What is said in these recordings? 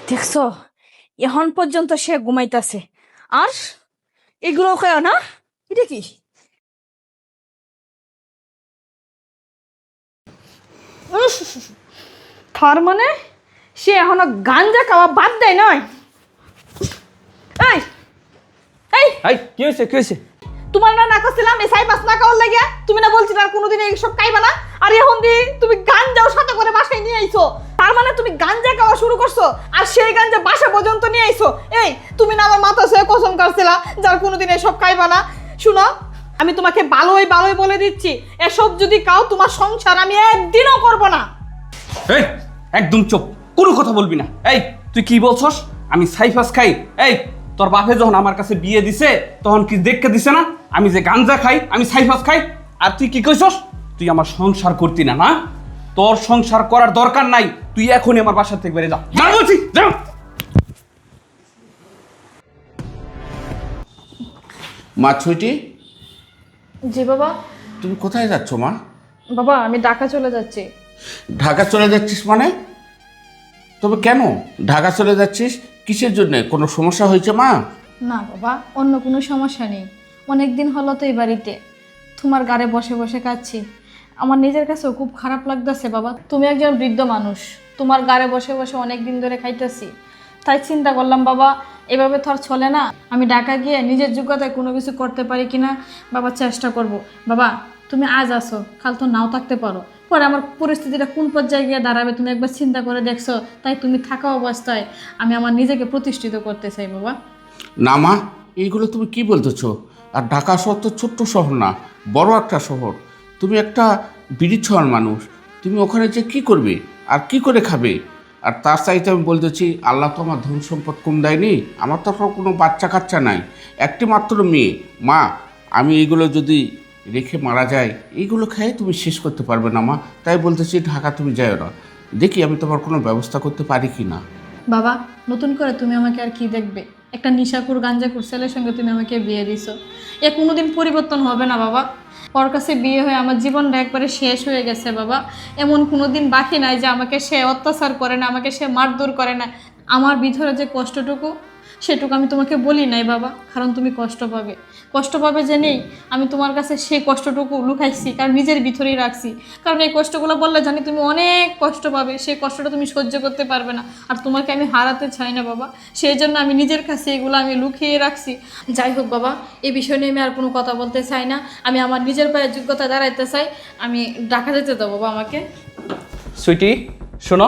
দেখছো, এখন পর্যন্ত সে ঘুমাইতেছে আর এগুলো কেউ না। এটা কি? তার মানে সে এখনো গাঞ্জা খাওয়া বাদ দেয় নয়। এই এই এই কি হয়েছে কি হয়েছে? তোমার না করছিলাম এই সাইপাস না খাওয়ার লাগিয়া, তুমি না বলছিলে আর কোনোদিন এইসব খাইবা না, আর এখন দিয়ে তুমি গাঞ্জাও সাথে করে বাসায় নিয়ে আইছো। তার মানে তুমি গাঞ্জা খাওয়া শুরু করছো আর সেই গাঞ্জা বাসা পর্যন্ত নিয়ে আইছো। এই তুমি না আমার মাথা ছুঁয়ে কসম কাটছিলা যার কোনোদিন এসব খাইবা না। শুনো, আমি তোমাকে ভালোই ভালোই বলে দিচ্ছি, এসব যদি খাও তোমার সংসার আমি একদিনও করব না। এই একদম চুপ, কোনো কথা বলবি না। এই তুই কি বলছস? আমি সাইফাস খাই? এই তোর বাপে যখন আমার কাছে বিয়ে দিছে তখন কি দেখতে দিছে না আমি যে গাঞ্জা খাই, আমি সাইফাস খাই? আর তুই কি কইছস? তুই আমার সংসার করতি না, না? তোর সংসার করার দরকার নাই, তুই এখনই আমার বাসা থেকে বেরিয়ে যা। যা বলছি, যা। মা ছুটি, জি বাবা। তুমি কোথায় যাচ্ছ মা? বাবা আমি ঢাকা চলে যাচ্ছি। ঢাকা চলে যাচ্ছিস মানে? তবে কেন ঢাকা চলে যাচ্ছিস? কিসের জন্য? কোনো সমস্যা হয়েছে মা? না বাবা, অন্য কোনো সমস্যা নেই। অনেক দিন হলো তো এই বাড়িতে, তোমার গাড়ে বসে বসে কাচ্ছি। আমার নিজের কাছেও খুব খারাপ লাগতেছে বাবা। তুমি একজন বৃদ্ধ মানুষ, তোমার গাড়ে বসে বসে অনেক দিন ধরে খাইতেছি। তাই চিন্তা করলাম বাবা, এভাবে তো আর চলে না। আমি ঢাকা গিয়ে নিজের যোগ্যতায় কোনো কিছু করতে পারি কিনা বাবা চেষ্টা করব। বাবা তুমি আজ আসো, কাল তো নাও থাকতে পারো, পরে আমার পরিস্থিতিটা কোন পর্যায়ে গিয়ে দাঁড়াবে তুমি একবার চিন্তা করে দেখছো। তাই তুমি থাকা অবস্থায় আমি আমার নিজেকে প্রতিষ্ঠিত করতে চাই বাবা। না মা, এইগুলো তুমি কি বলতেছো? আর ঢাকা শহর তো ছোট্ট শহর না, বড় একটা শহর। তুমি একটা বিড়ির ছোঁয়ার মানুষ, তুমি ওখানে যে কি করবে আর কি করে খাবে? আর তার চাইতে আমি বলতেছি, আল্লাহ তো আমার ধন সম্পদ কম দেয়নি। আমার তো কোনো বাচ্চা কাচ্চা নাই, একটি মাত্র মেয়ে। মা, আমি এইগুলো যদি রেখে মারা যায়, এইগুলো খেয়ে তুমি শেষ করতে পারবে না মা। তাই বলতেছি ঢাকা তুমি যাও না, দেখি আমি তোমার কোনো ব্যবস্থা করতে পারি কি না। বাবা নতুন করে তুমি আমাকে আর কি দেখবে? একটা নিশাকুর গাঞ্জাকুর ছেলের সঙ্গে তুমি আমাকে বিয়ে দিছো, এ কোনোদিন পরিবর্তন হবে না বাবা। ওর কাছে বিয়ে হয়ে আমার জীবনটা একবারে শেষ হয়ে গেছে বাবা। এমন কোনো দিন বাকি নাই যে আমাকে সে অত্যাচার করে না, আমাকে সে মারধর করে না। আমার ভিতরে যে কষ্টটুকু, সেটুকু আমি তোমাকে বলি নাই বাবা, কারণ তুমি কষ্ট পাবে জেনেই আমি তোমার কাছে সেই কষ্টটুকু লুকাইছি, কারণ নিজের ভিতরেই রাখছি। কারণ এই কষ্টগুলো বললে জানি তুমি অনেক কষ্ট পাবে, সেই কষ্টটা তুমি সহ্য করতে পারবে না। আর তোমাকে আমি হারাতে চাই না বাবা, সেই জন্য আমি নিজের কাছে এগুলো আমি লুকিয়ে রাখছি। যাই হোক বাবা, এই বিষয় নিয়ে আমি আর কোনো কথা বলতে চাই না। আমি আমার নিজের পায়ে যোগ্যতা দাঁড়াইতে চাই। আমি ঢাকা যেতে দেবো বাবা আমাকে। সুইটি শোনো,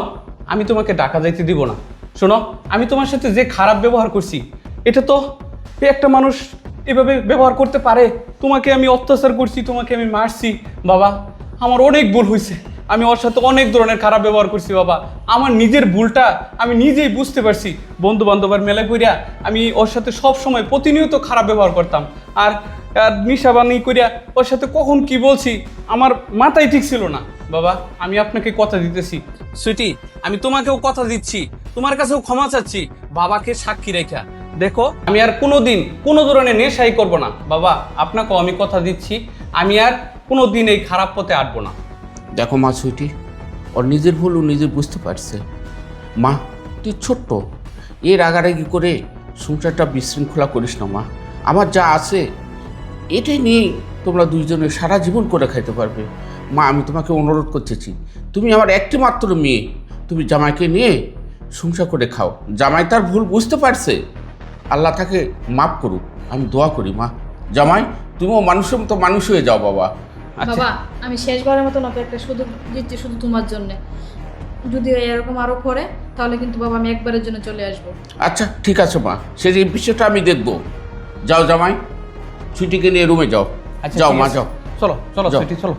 আমি তোমাকে ঢাকা যাইতে দিব না। শোনো, আমি তোমার সাথে যে খারাপ ব্যবহার করছি, এটা তো একটা মানুষ এভাবে ব্যবহার করতে পারে? তোমাকে আমি অত্যাচার করছি, তোমাকে আমি মারছি বাবা, আমার অনেক ভুল হয়েছে। আমি ওর সাথে অনেক ধরনের খারাপ ব্যবহার করছি বাবা। আমার নিজের ভুলটা আমি নিজেই বুঝতে পারছি। বন্ধু বান্ধবের মেলা কইরা আমি ওর সাথে সব সময় প্রতিনিয়ত খারাপ ব্যবহার করতাম। আর নিশাবানি কইরা ওর সাথে কখন কি বলছি আমার মাথায় ঠিক ছিল না বাবা। আমি আপনাকে কথা দিতেছি সুইটি, আমি তোমাকেও কথা দিচ্ছি, তোমার কাছেও ক্ষমা চাচ্ছি। বাবাকে সাক্ষী রেখা দেখো, আমি আর কোনোদিন কোনো ধরনের নেশাই করব না বাবা। আপনাকেও আমি কথা দিচ্ছি, আমি আর কোনোদিন এই খারাপ পথে আটবো না। দেখো মা ছুটি, ওর নিজের ভুল ও নিজে বুঝতে পারছে। মা তুই ছোট্ট, এর রাগারাগি করে সংসারটা বিশৃঙ্খলা করিস না মা। আমার যা আছে এটাই নিয়ে তোমরা দুইজনে সারা জীবন করে খাইতে পারবে। মা আমি তোমাকে অনুরোধ করতেছি, তুমি আমার একটি মাত্র মেয়ে, তুমি জামাইকে নিয়ে সংসার করে খাও। জামাই তার ভুল বুঝতে পারছে, আল্লাহ তাকে মাফ করুক, আমি দোয়া করি মা। জামাই তুমিও মানুষের মতো মানুষ হয়ে যাও বাবা। বাবা আমি শেষবারের মতন অপেক্ষা শুধু দিচ্ছি, শুধু তোমার জন্য। যদি এরকম আরো করে তাহলে কিন্তু বাবা আমি একবারের জন্য চলে আসবো। আচ্ছা ঠিক আছে মা, সেই বিষয়টা আমি দেখবো। যাও জামাই, ছুটিকে নিয়ে রুমে যাও। আচ্ছা যাও ঠিক মা আছে। যাও। চলো চলো যাও। সুইটি চলো।